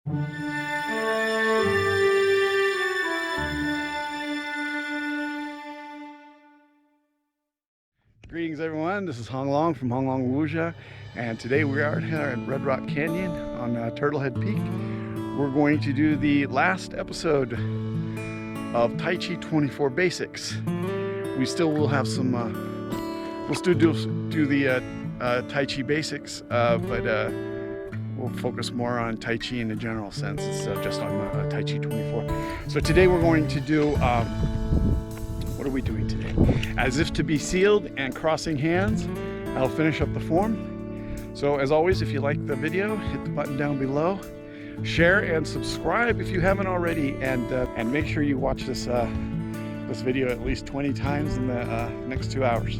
Greetings everyone, this is Hong Long from Hong Long Wuxia, and today we are here at Red Rock Canyon on Turtlehead Peak. We're going to do the last episode of Tai Chi 24 Basics. We still will have some, we'll still do the Tai Chi Basics, but we'll focus more on Tai Chi in a general sense instead of just on Tai Chi 24. So today we're going to do, what are we doing today? As if to be sealed and crossing hands. I'll finish up the form. So as always, if you like the video, hit the button down below. Share and subscribe if you haven't already, and make sure you watch this this video at least 20 times in the next 2 hours.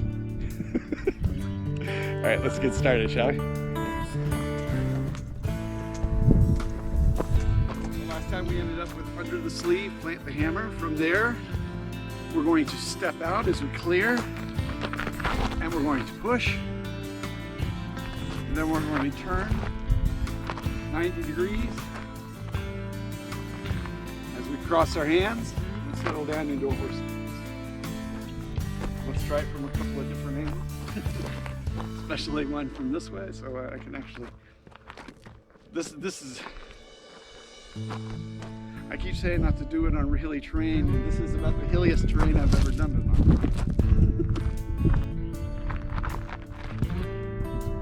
All right, let's get started, shall we? So last time we ended up with under the sleeve, plant the hammer. From there, we're going to step out as we clear, and we're going to push, and then we're going to turn 90 degrees as we cross our hands and settle down into a horse stance. Let's try it from a couple of different angles, especially one from this way, so I can actually, this is, I keep saying not to do it on hilly terrain, and this is about the hilliest terrain I've ever done it on.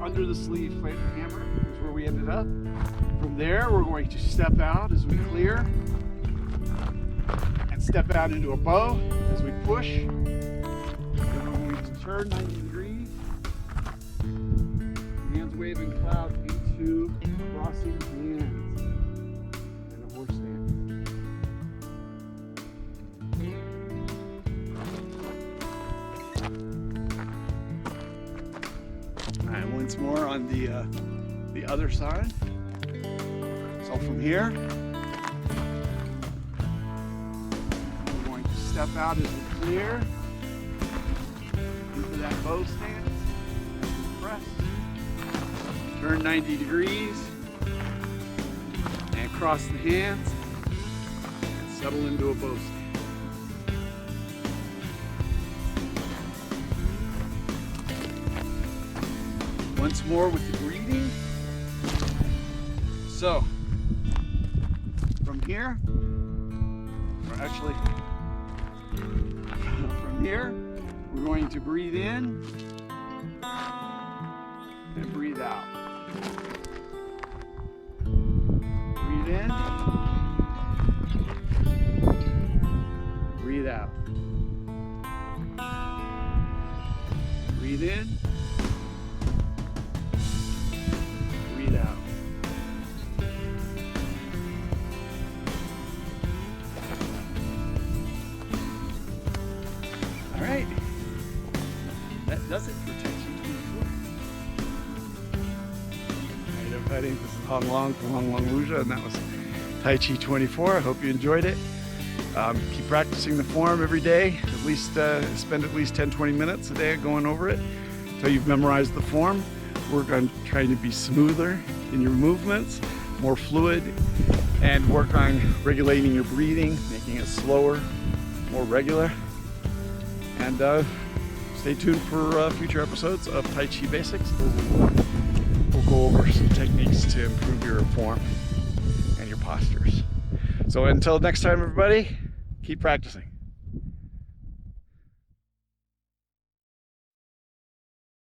Under the sleeve plant the hammer is where we ended up. From there, we're going to step out as we clear, and step out into a bow as we push. Then we're going to turn 90 degrees, hands waving cloud into crossing hands and a horse stance. All right, once more on the other side. So from here, we're going to step out as we clear into that bow stance as we press. Turn 90 degrees and cross the hands and settle into a bow stance. Once more with the breathing. So, from here, or actually, from here, we're going to breathe in and breathe out. Breathe in, breathe out. Breathe in, breathe out. All right, that does it for Tai Chi 24. All right, everybody, this is Hong Long from Hong Long Wuxia, and that was Tai Chi 24. I hope you enjoyed it. Keep practicing the form every day. At least spend at least 10-20 minutes a day going over it until you've memorized the form. Work on trying to be smoother in your movements, more fluid, and work on regulating your breathing, making it slower, more regular. And stay tuned for future episodes of Tai Chi Basics. We'll go over some techniques to improve your form and your postures. So until next time, everybody, keep practicing.